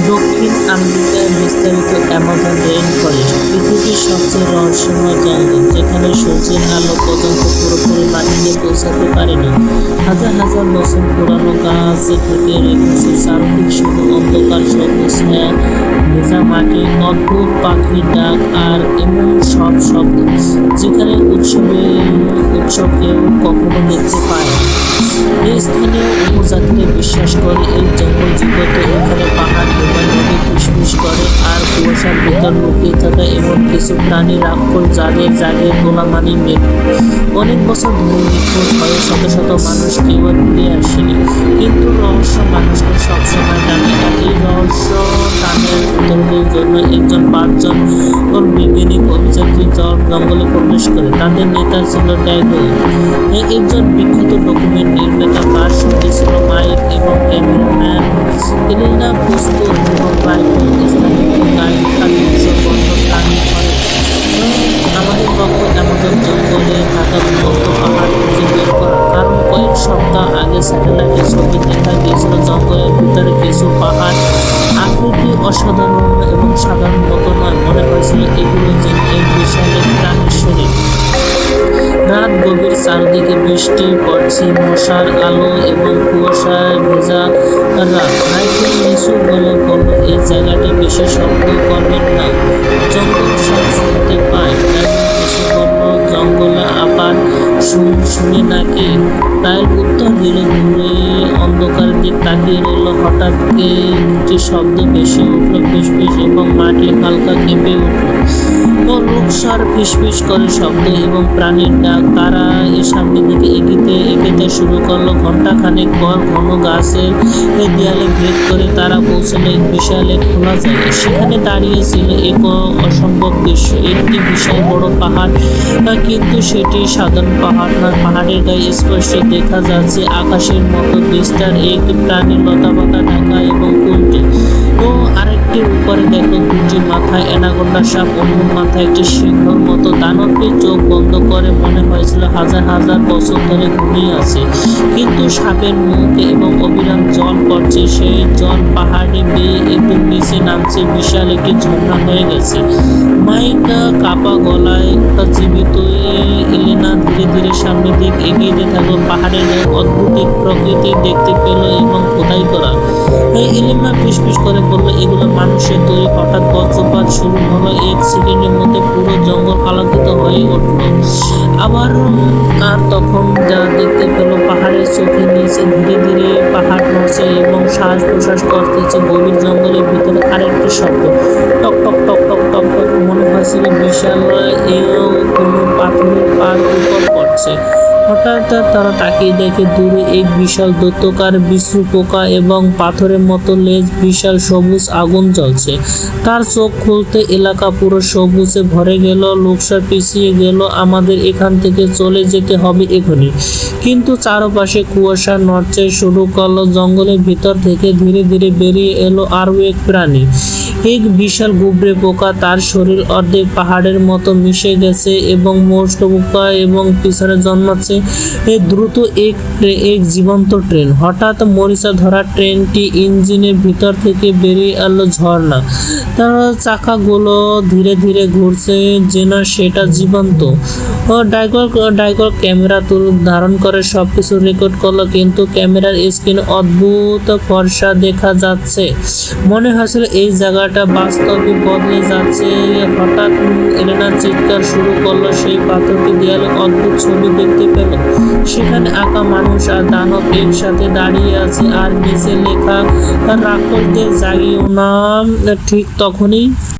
দক্ষিণ আমেরিকায় বিস্তারিত অ্যামাজন রেইন ফরেস্ট পৃথিবীর সবচেয়ে রহস্যময় জঙ্গল, যেখানে সূর্যের আলো পর্যন্ত পুরোপুরি মাটিতে পৌঁছাতে পারেনি। হাজার হাজার বছর পুরানো গাছ ঢেকে রেখেছে চারদিক, শুধু অন্ধকার, সবুজ ছায়া, ভেজা মাটি, অদ্ভুত পাখির ডাক আর এমন সব শব্দ যেখানে উৎসব কেউ কখনো দেখতে পায় না। এই স্থানীয় উপজাতিরা বিশ্বাস করে এই জঙ্গল জীবত, এখানে পাহাড় হিমালয় নদী ফিসফিস করে আর কুয়াশার ভিতর লুকিয়ে থাকা এমন কিছু প্রাণী রাক্ষস যাদের জাগে গোলামানি মৃত্যু। অনেক বছর ধরে নিখোঁজ হয়ে শত শত মানুষ কেউ আর ফিরে আসেনি, কিন্তু রহস্য মানুষকে সবসময় টানে। আর এই রহস্য টানের উত্তরের জন্য একজন 5 জন বৈজ্ঞানিক অভিযাত্রী জঙ্গলে প্রবেশ করে। তাদের নেতা ছিল ড্যাগল, একজন বিখ্যাত ডকুমেন্ট নির্মাতা। তার সঙ্গে ছিল মাইক এবং ক্যামেরাম্যান এলিনা পুস্ত এবং রাইফেল। স্থানীয় গাইড খালি বন্ধ প্রাণী করে। আমাদের লক্ষ্য অ্যামাজন জঙ্গলে থাকা বিভক্ত পাহাড় খুঁজে বের করা, কারণ কয়েক সপ্তাহ আগে স্যাটেলাইটে ছবি দেখা গিয়েছিল জঙ্গলের ভিতরে কিছু পাহাড় আকৃতি অসাধারণ এবং সাধারণ মতো নয়। মনে হয়েছিল এগুলো যেন এক বিশাল প্রাণীর শরীর। রাত গভীর, চারদিকে বৃষ্টি পড়ছে, মশার আলো এবং কুয়াশায় ভেজা রাত। রাইফেল নিচু গলে বলল, এই জায়গাটি বেশি শব্দ করবেন না, জঙ্গল সব শুনতে পায়। এসে বলল, জঙ্গলে আবার শুনে নাকি? তাই উত্তর দিল। দূরে অন্ধকার দিক তাকিয়ে রইল। হঠাৎ একটি শব্দ বেশি উঠল, ফিসফিস, এবং মাটি হালকা কেঁপে উঠল। লোকসার ফিসফিস করে শব্দ এবং প্রাণীর ডাক। তারা এর সামনের দিকে এগোতে শুরু করলো। ঘন্টাখানেক পর ঘন গাছের দেয়ালে ভেদ করে তারা পৌঁছলো এক বিশাল খোলা জায়গায়। সেখানে দাঁড়িয়ে ছিল এক অসম্ভব দৃশ্য, একটি বিশাল বড় পাহাড়, কিন্তু সেটি সাধারণ পাহাড় না। পাহাড়ের গায়ে স্পষ্ট দেখা যাচ্ছে আকাশের মতো বিস্তার, এক প্রাণীর লতাপাতা ঢাকা এবং কুলটে। আরেকটির উপরে দেখলো 2টি মাথায় অ্যানাকোন্ডা সাপ, অন্য মাথায় একটি সিংহর মতো। দানবটি চোখ বন্ধ করে, মনে হয়েছিল হাজার হাজার বছর ধরে ঘুমিয়ে আছে। কিন্তু সাপের মুখ এবং অবিরাম জল পড়ছে, সেই জল পাহাড়ে বেয়ে একদম নিচে নামছে, বিশাল একটি ঝর্ণা হয়ে গেছে। মাইকা কাপা গলায় জীবিত এলেনা ধীরে ধীরে সামনের দিক এগিয়ে থাকলো। পাহাড়ের গায়ে অদ্ভুত এক প্রকৃতি দেখতে পেল এবং খোদাই করা। এলিনা ফিসফিস করে বলল, এগুলো মানুষের তৈরি। হঠাৎ বজ্রপাত শুরু হলো, 1 সেকেন্ডের মধ্যে পুরো জঙ্গল আলোকিত হয়ে উঠল। আর তখন যারা দেখতে পেল, পাহাড়ের চোখের নিচে ধীরে ধীরে পাহাড় নড়ছে এবং শ্বাস প্রশ্বাস করতেছে। গভীর জঙ্গলের ভিতরে আরেকটি শব্দ, টক টক টক টক টক টক। মনে হয়েছিল বিশাল কোনো পাথরের পার উপর পড়ছে। হঠাৎ তারা তাকিয়ে দেখে দূরে এক বিশাল দৈত্যাকার বিশ্রু পোকা এবং পাথরের মতো লেজ, বিশাল সবুজ আগুন জ্বলছে। তার চোখ খুলতে এলাকা পুরো সবুজে ভরে গেল। লোকসা পিছিয়ে গেল, আমাদের এখান থেকে চলে যেতে হবে এখনই। কিন্তু চারপাশে কুয়াশা নড়তে শুরু করলো। জঙ্গলের ভিতর থেকে ধীরে ধীরে বেরিয়ে এলো আরও এক প্রাণী, এক বিশাল গুবরে পোকা। তার শরীর অর্ধেক পাহাড়ের মতো মিশে গেছে এবং মোষ্ট পোকা এবং পিছনে জন্মাচ্ছে দ্রুত এক জীবন্ত ট্রেন। হঠাৎ মরিচা ধরা ট্রেনটি ইঞ্জিনের ভিতর থেকে বেরিয়ে এলো ঝর্ণা। তার চাকাগুলো ধীরে ধীরে ঘুরছে, যেন সেটা জীবন্ত। ডাইগল ক্যামেরা ধারণ করে সবকিছু রেকর্ড করলো, কিন্তু ক্যামেরার স্ক্রিনে অদ্ভুত ফর্সা দেখা যাচ্ছে। মনে হয়েছিল এই জায়গাটা বাস্তবে বদলে যাচ্ছে। হঠাৎ এলেনা চিৎকার শুরু করলো। সেই পাথরটি দেয়ালে অদ্ভুত ছবি দেখতে পেল। সেখানে আঁকা মানুষ আর দানব একসাথে দাঁড়িয়ে আছে, আর নিচে লেখা, রাক্ষসদের জাগিও না। ঠিক তখনই